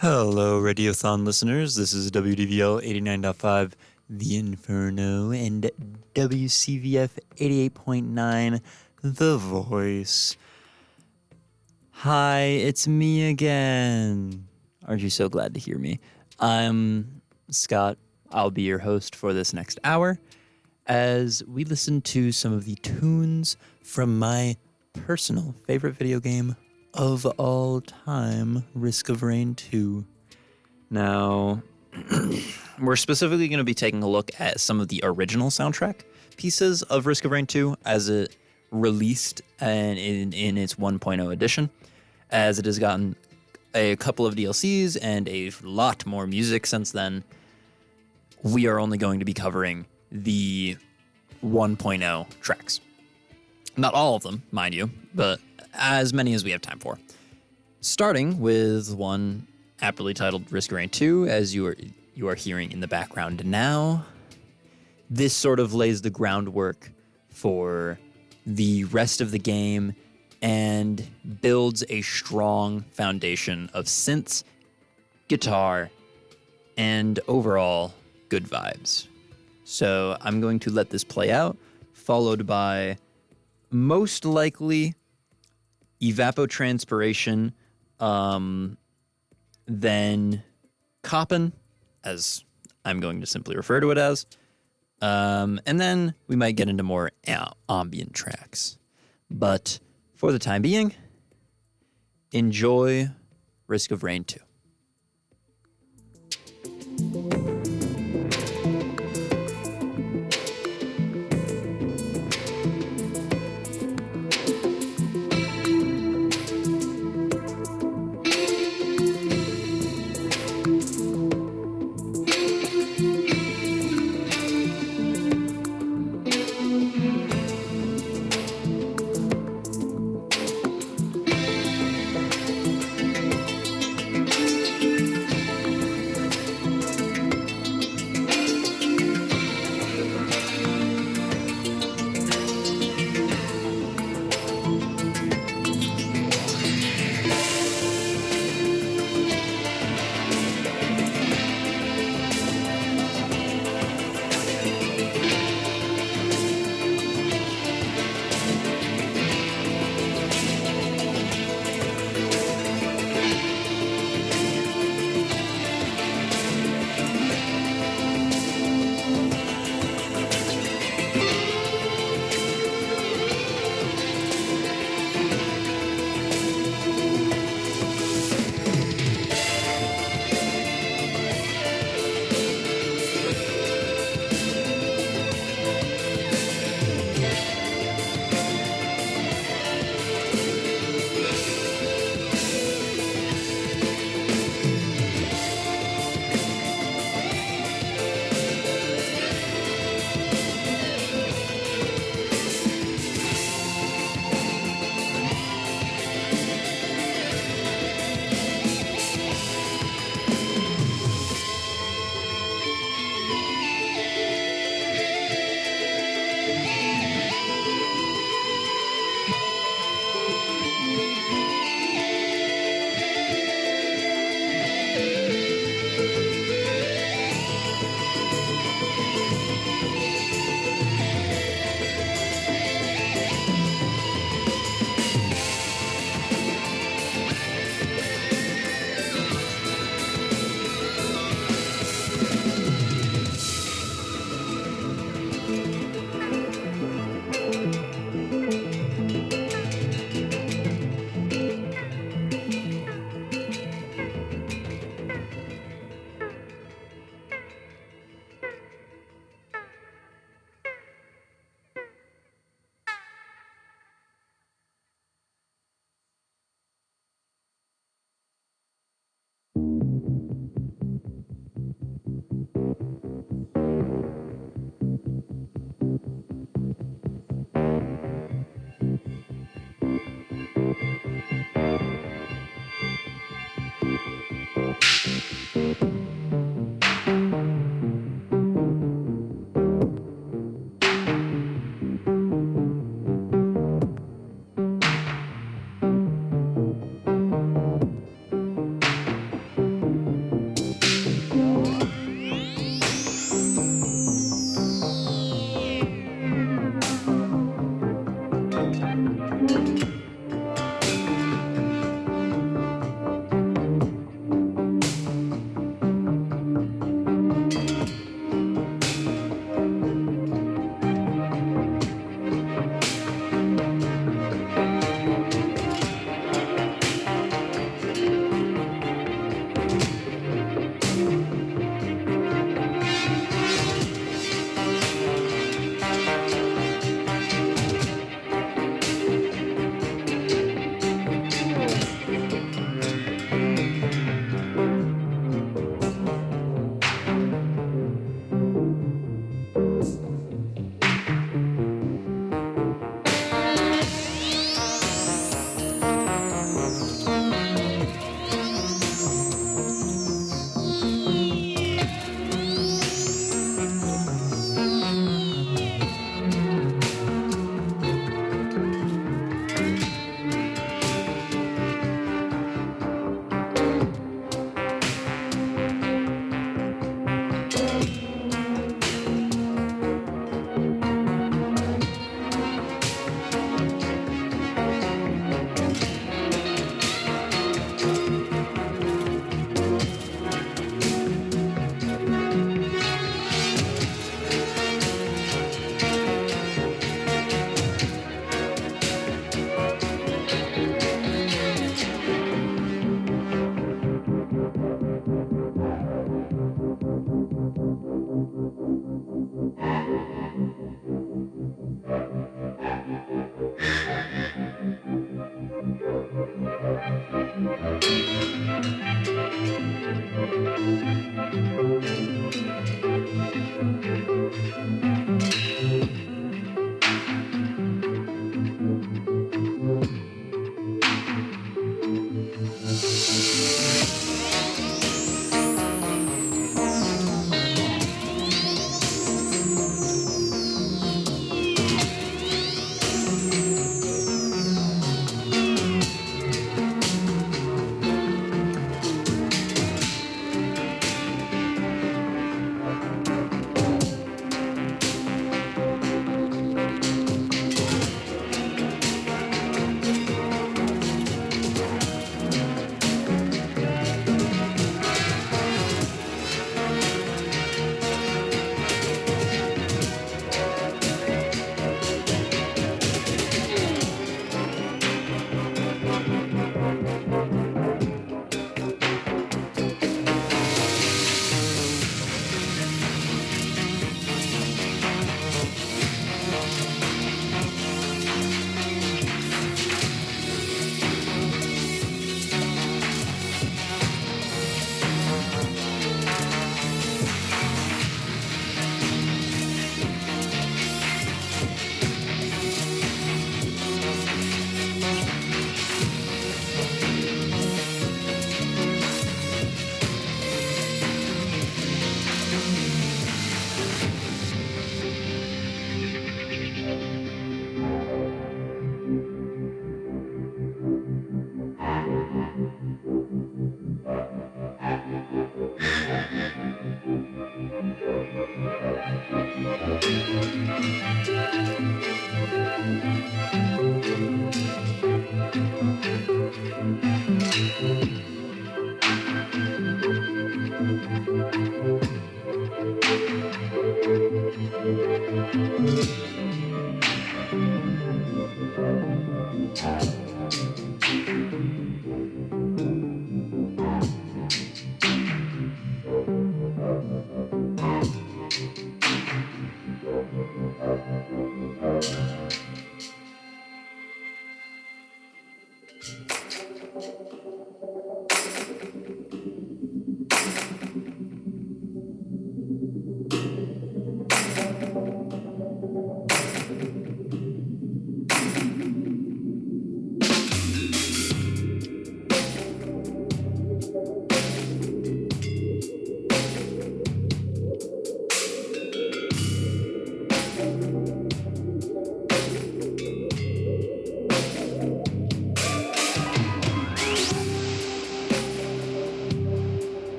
Hello, Radiothon listeners. This is WDVL 89.5, The Inferno, and WCVF 88.9, The Voice. Hi, it's me again. Aren't you so glad to hear me? I'm Scott. I'll be your host for this next hour as we listen to some of the tunes from my personal favorite video game of all time, Risk of Rain 2. Now, we're specifically going to be taking a look at some of the original soundtrack pieces of Risk of Rain 2 as it released in its 1.0 edition, as it has gotten a couple of DLCs and a lot more music since then. We are only going to be covering the 1.0 tracks. Not all of them, mind you, but as many as we have time for. Starting with one aptly titled Risk of Rain 2, as you are hearing in the background now. This sort of lays the groundwork for the rest of the game and builds a strong foundation of synths, guitar, and overall good vibes. So I'm going to let this play out, followed by most likely evapotranspiration, then Koppen, as I'm going to simply refer to it as, and then we might get into more ambient tracks. But for the time being, enjoy Risk of Rain 2.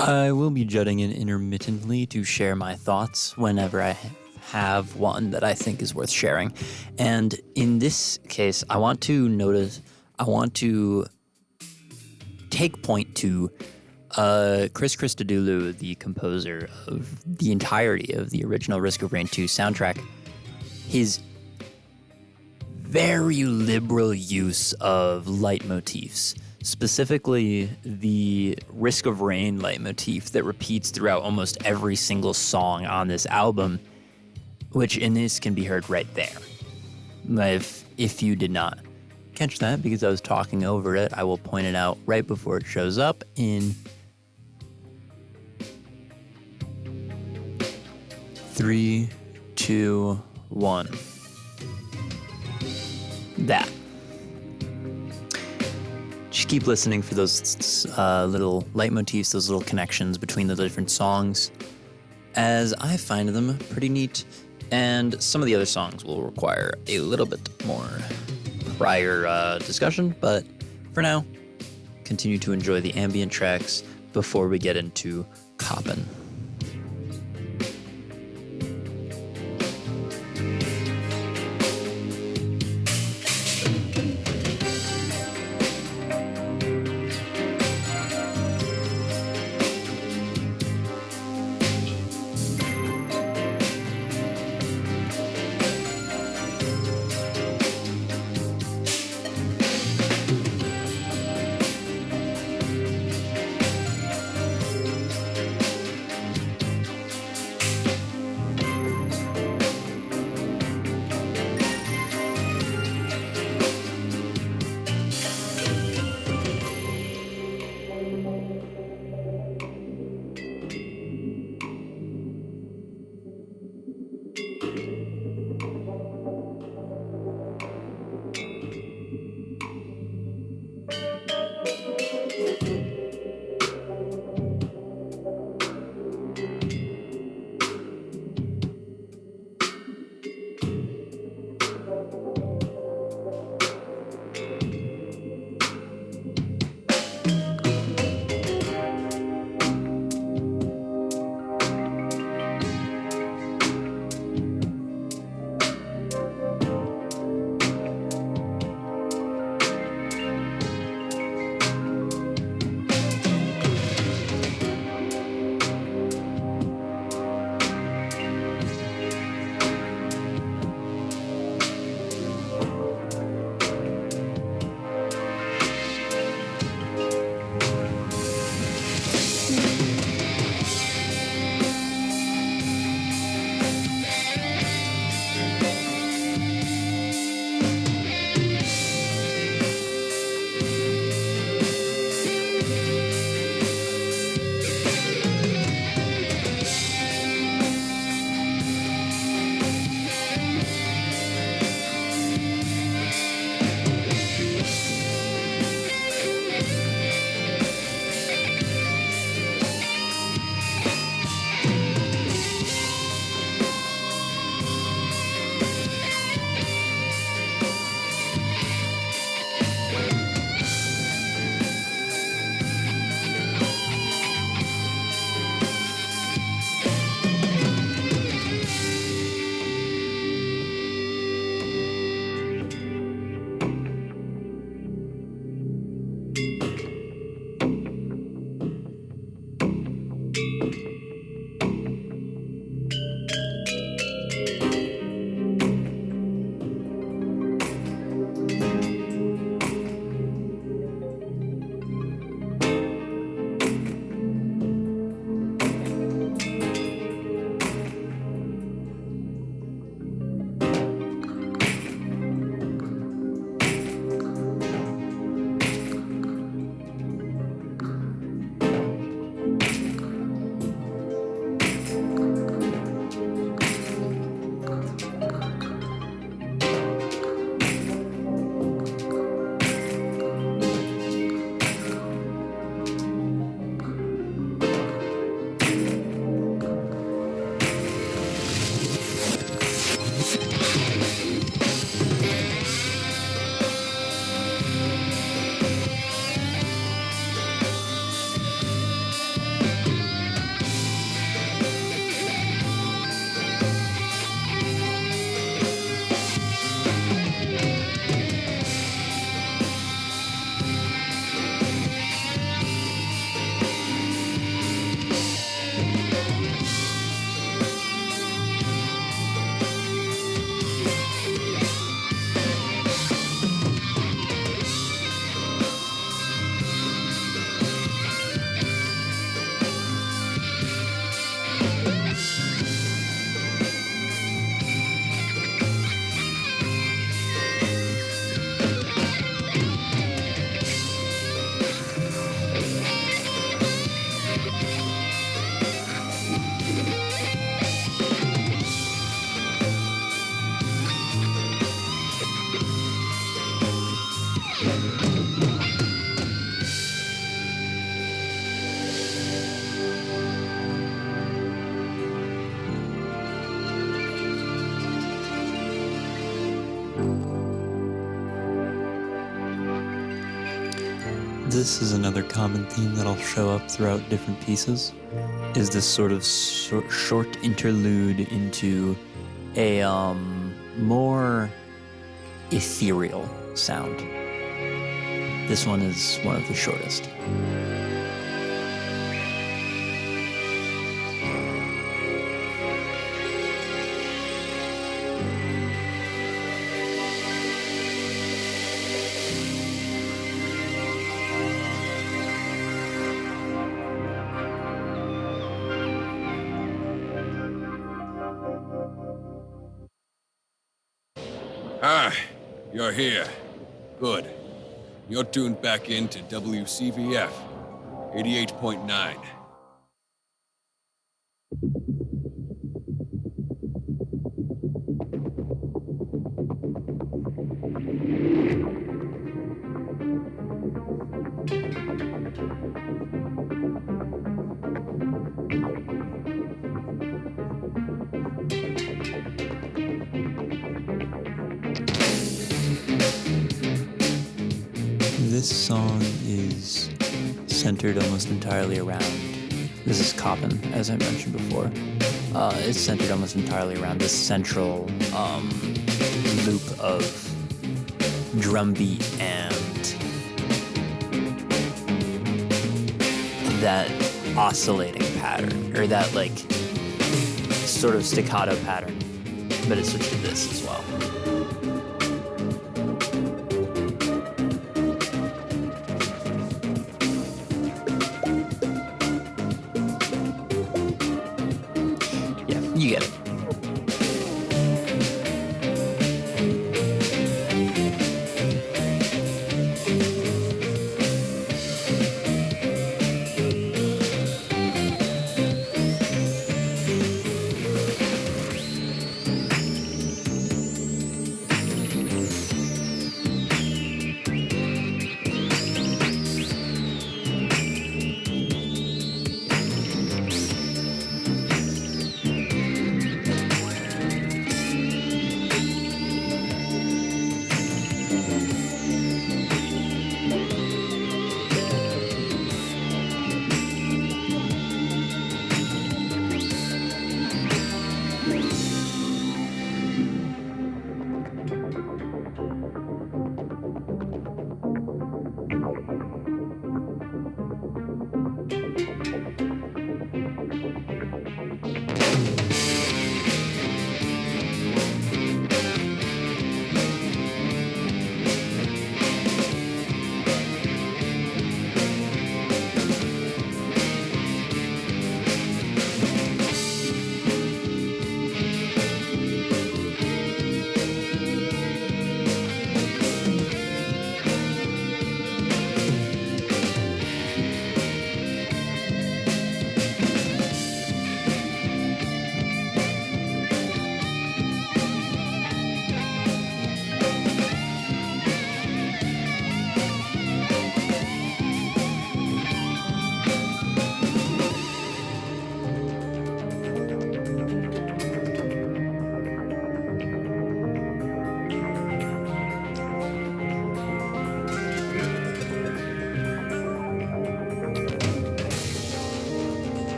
I will be jutting in intermittently to share my thoughts whenever I have one that I think is worth sharing. And in this case, I want to take point to Chris Christodoulou, the composer of the entirety of the original Risk of Rain 2 soundtrack. His very liberal use of leitmotifs, specifically the Risk of Rain leitmotif that repeats throughout almost every single song on this album, which in this can be heard right there. If you did not catch that because I was talking over it, I will point it out right before it shows up in 3, 2, 1. That. Just keep listening for those little leitmotifs, those little connections between the different songs, as I find them pretty neat. And some of the other songs will require a little bit more prior discussion, but for now, continue to enjoy the ambient tracks before we get into Koppen. This is another common theme that'll show up throughout different pieces, is this sort of short interlude into a more ethereal sound. This one is one of the shortest. Ah, you're here. Good. You're tuned back into WCVF 88.9. This song is centered almost entirely around, this is Coppin, as I mentioned before. It's centered almost entirely around this central loop of drum beat and that oscillating pattern, or that like sort of staccato pattern, but it's switched to this as well. You get it.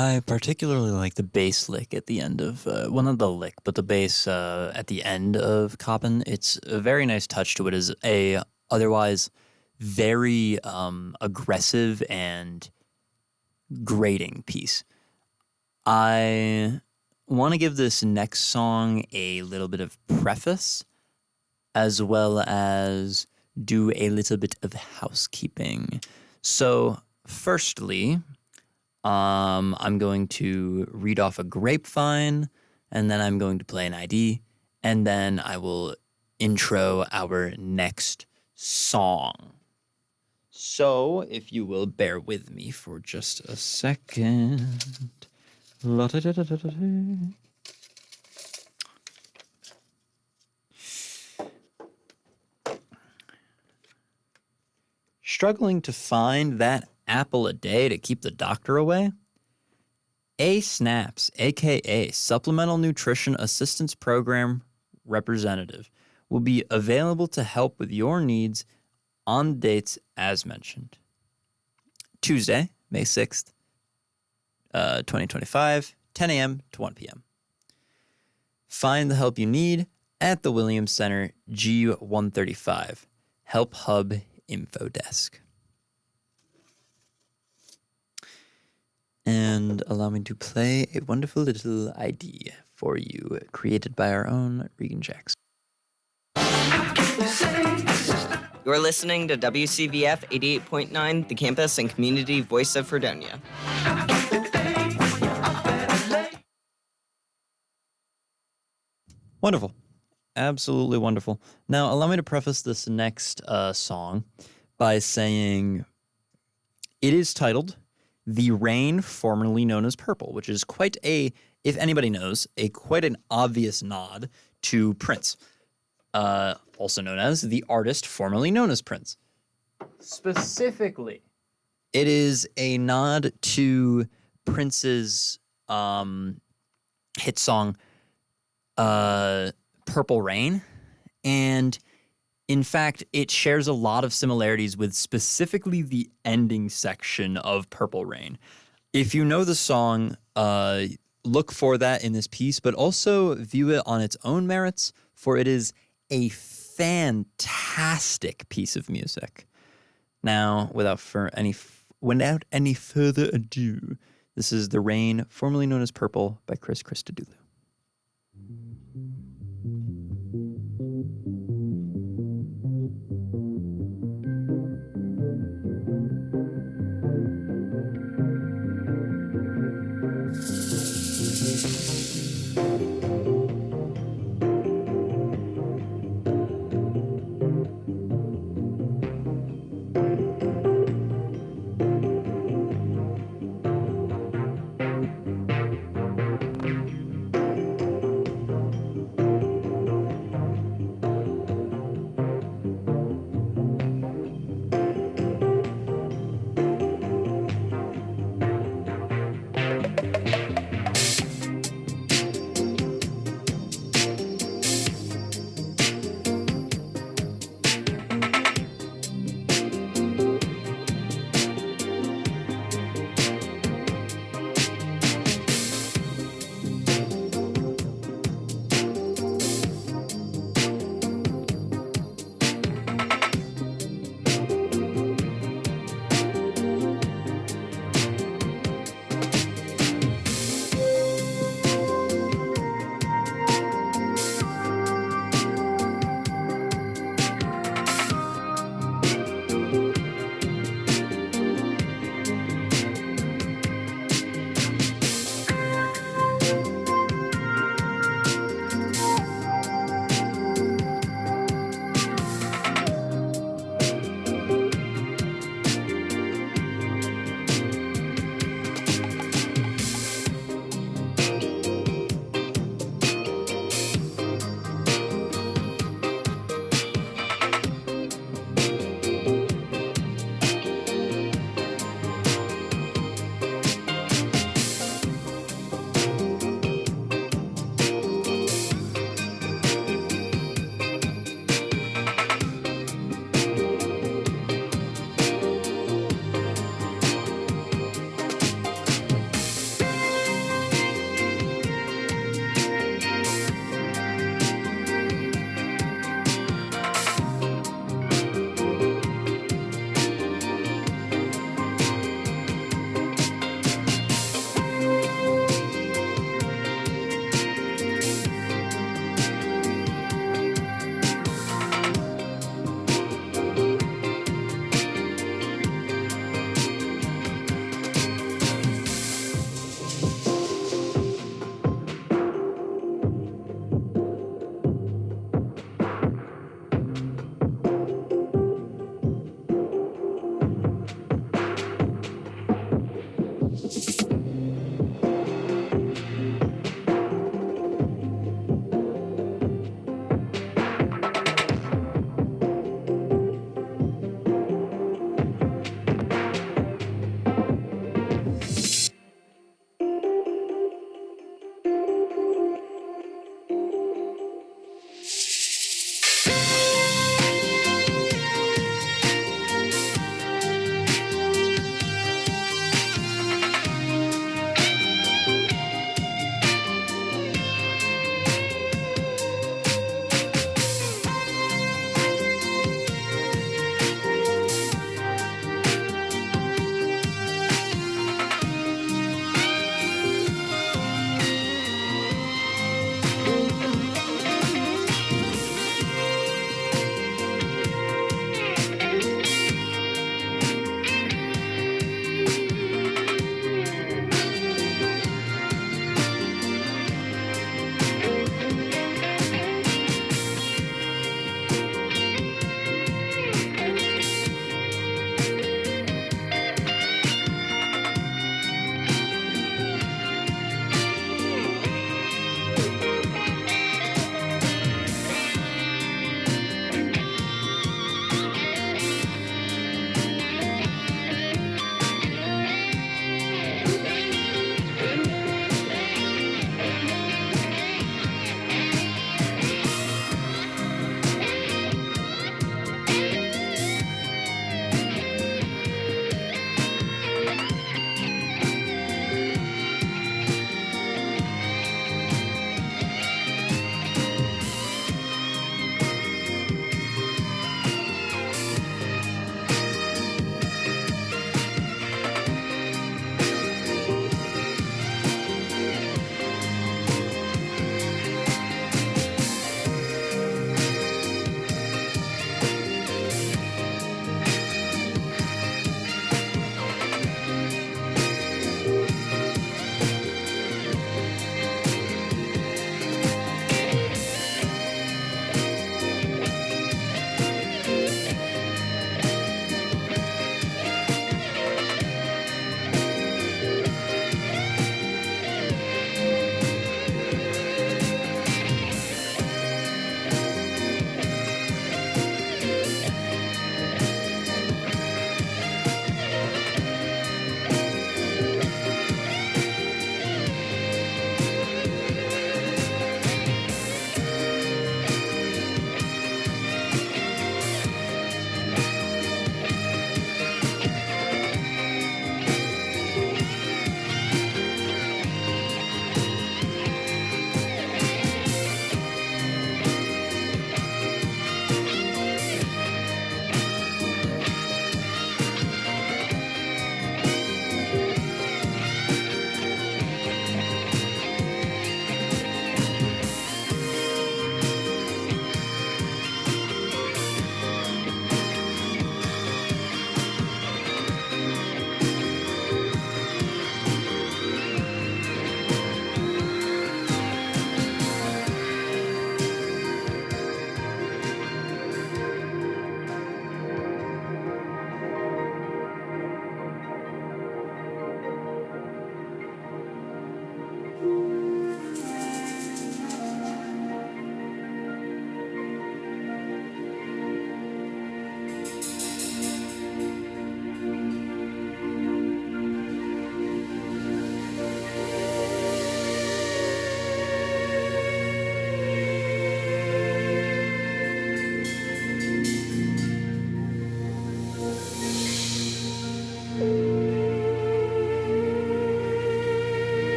I particularly like the bass lick at the end of, well, not the lick, but the bass at the end of Coppin. It's a very nice touch to it. Is a otherwise very aggressive and grating piece. I want to give this next song a little bit of preface, as well as do a little bit of housekeeping. So, firstly, I'm going to read off a grapevine, and then I'm going to play an ID, and then I will intro our next song. So, if you will bear with me for just a second. Struggling to find that apple a day to keep the doctor away? A-SNAPS, aka Supplemental Nutrition Assistance Program Representative, will be available to help with your needs on the dates as mentioned. Tuesday, May 6th, 2025, 10 a.m. to 1 p.m. Find the help you need at the Williams Center, G135, Help Hub Info Desk. And allow me to play a wonderful little ID for you, created by our own Regan Jackson. You're listening to WCVF 88.9, the campus and community voice of Fredonia. Wonderful. Absolutely wonderful. Now, allow me to preface this next song by saying it is titled The Rain, formerly known as Purple, which is quite a, if anybody knows, quite an obvious nod to Prince, also known as the artist formerly known as Prince. Specifically, it is a nod to Prince's hit song, Purple Rain, and in fact, it shares a lot of similarities with specifically the ending section of Purple Rain. If you know the song, look for that in this piece, but also view it on its own merits, for it is a fantastic piece of music. Now, without any further ado, this is The Rain, formerly known as Purple, by Chris Christodoulou.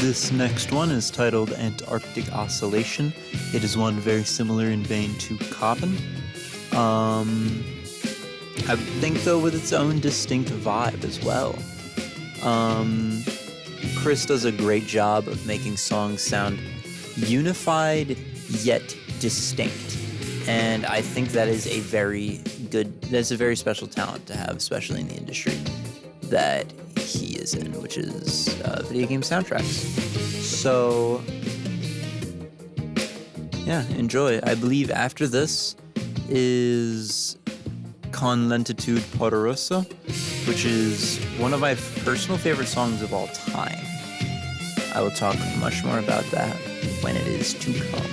This next one is titled Antarctic Oscillation. It is one very similar in vein to Coppin. I think, though, with its own distinct vibe as well. Chris does a great job of making songs sound unified yet distinct. And I think that is that's a very special talent to have, especially in the industry that he is in, which is video game soundtracks. So, yeah, enjoy. I believe after this is Con Lentitude Poderosa, which is one of my personal favorite songs of all time. I will talk much more about that when it is to come.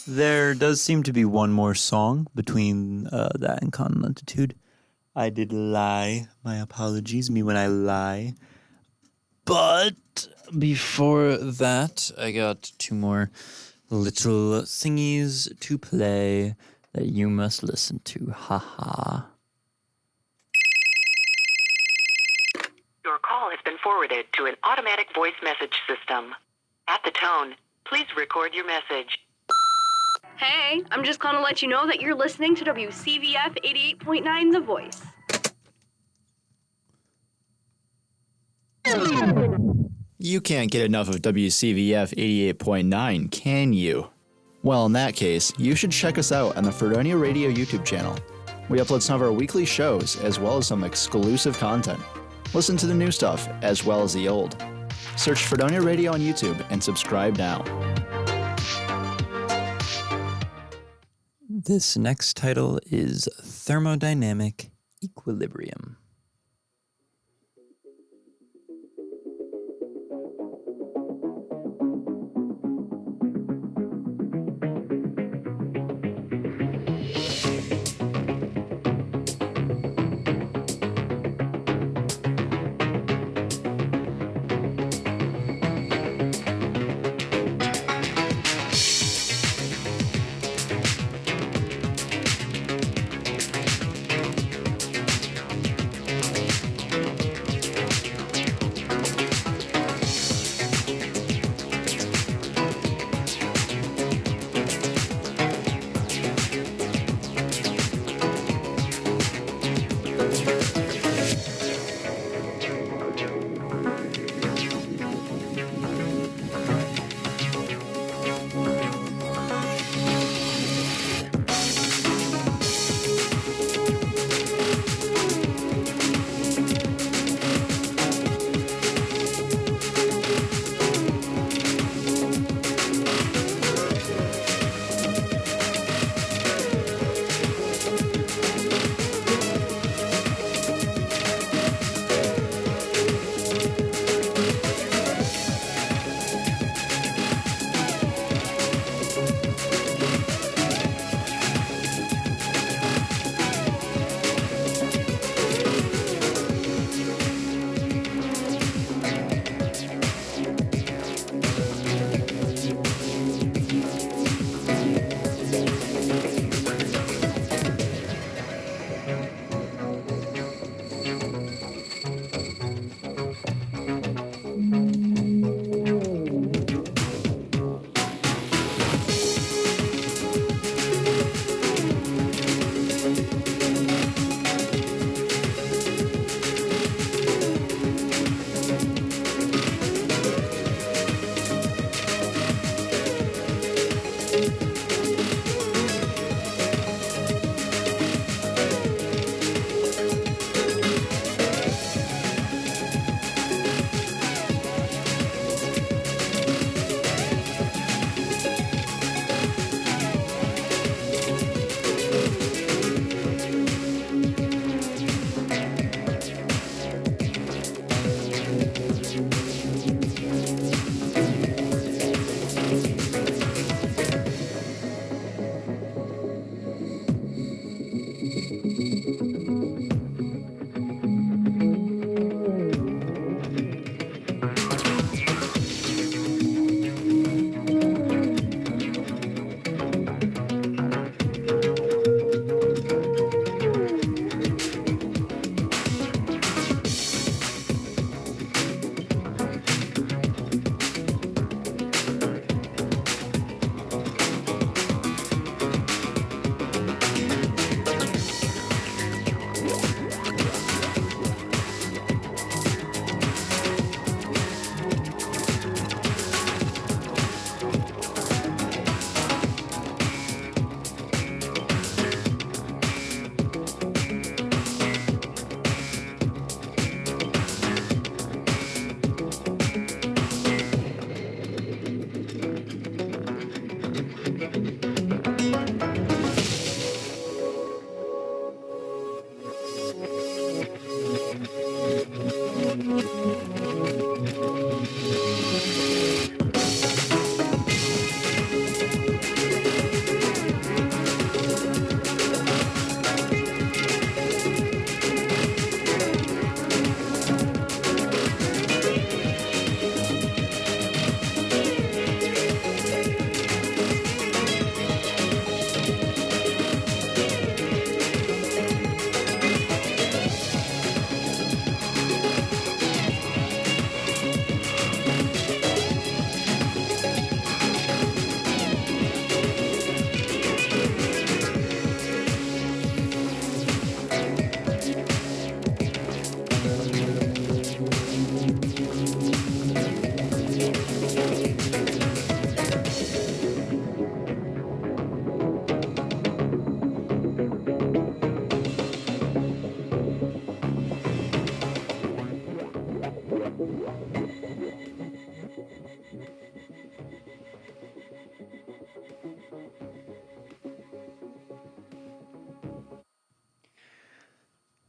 There does seem to be one more song between that and Continentitude. I did lie. My apologies. Me when I lie. But before that, I got two more little thingies to play that you must listen to. Haha. Your call has been forwarded to an automatic voice message system. At the tone, please record your message. Hey, I'm just calling to let you know that you're listening to WCVF 88.9 The Voice. You can't get enough of WCVF 88.9, can you? Well, in that case, you should check us out on the Fredonia Radio YouTube channel. We upload some of our weekly shows as well as some exclusive content. Listen to the new stuff as well as the old. Search Fredonia Radio on YouTube and subscribe now. This next title is Thermodynamic Equilibrium.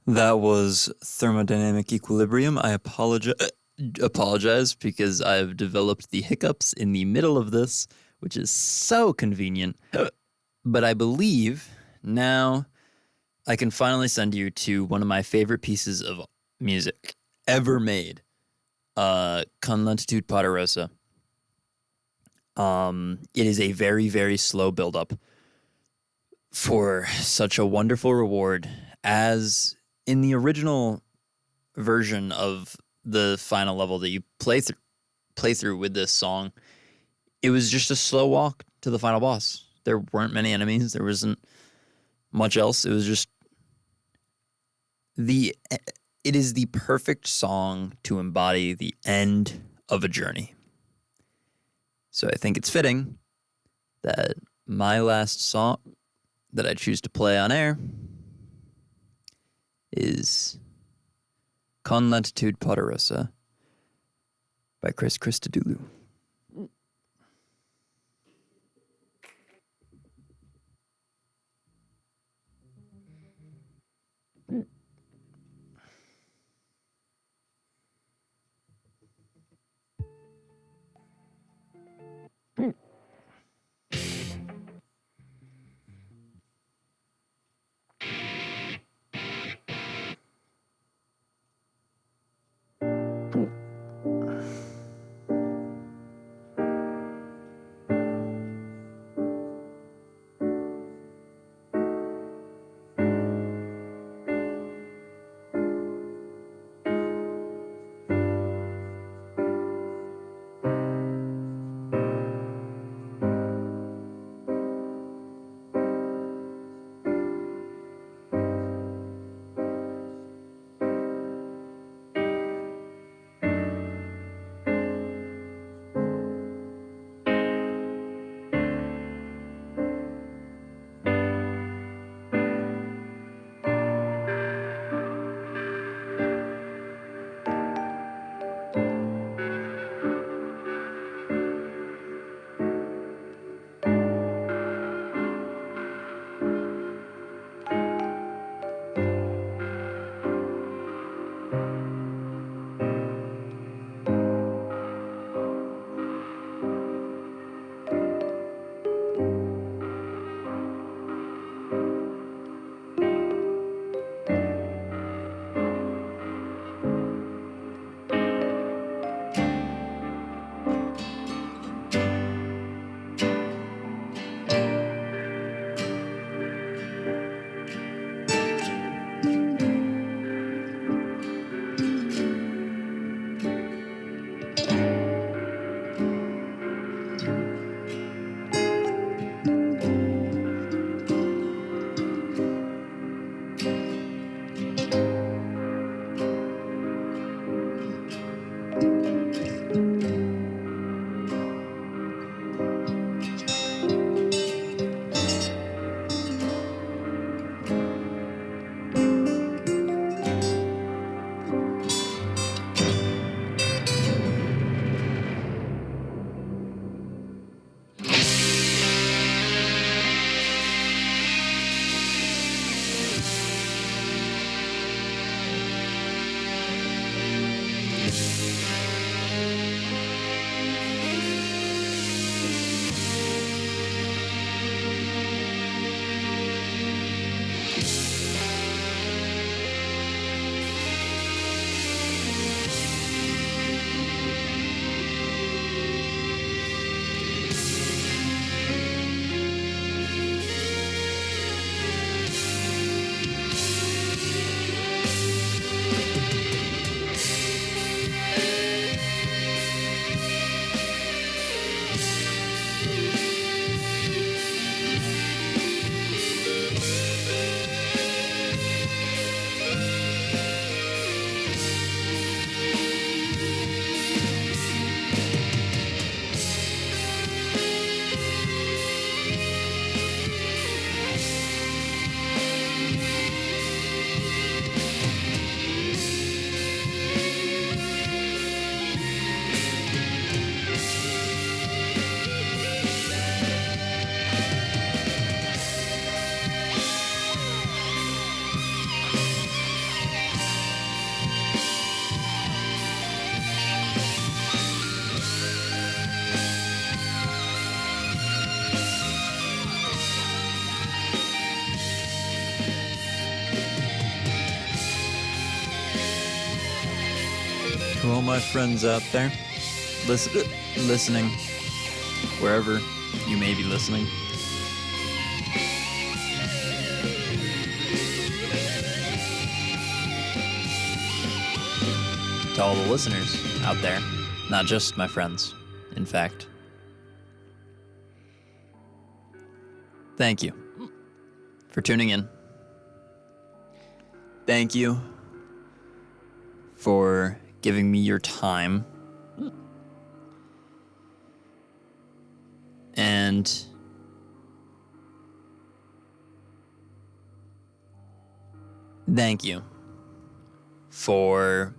That was thermodynamic equilibrium. I apologize because I've developed the hiccups in the middle of this, which is so convenient. But I believe now I can finally send you to one of my favorite pieces of music ever made, Con Lentitude Poderosa. It is a very, very slow build-up for such a wonderful reward. As in the original version of the final level that you play through with this song, it was just a slow walk to the final boss. There weren't many enemies. There wasn't much else. It was just it is the perfect song to embody the end of a journey. So I think it's fitting that my last song that I choose to play on air is Con Lentitude Poderosa by Chris Christodoulou. my friends out there listening, wherever you may be listening. To all the listeners out there, not just my friends, in fact. Thank you for tuning in. Thank you for giving me your time. And thank you for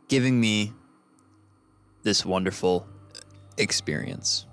giving me this wonderful experience.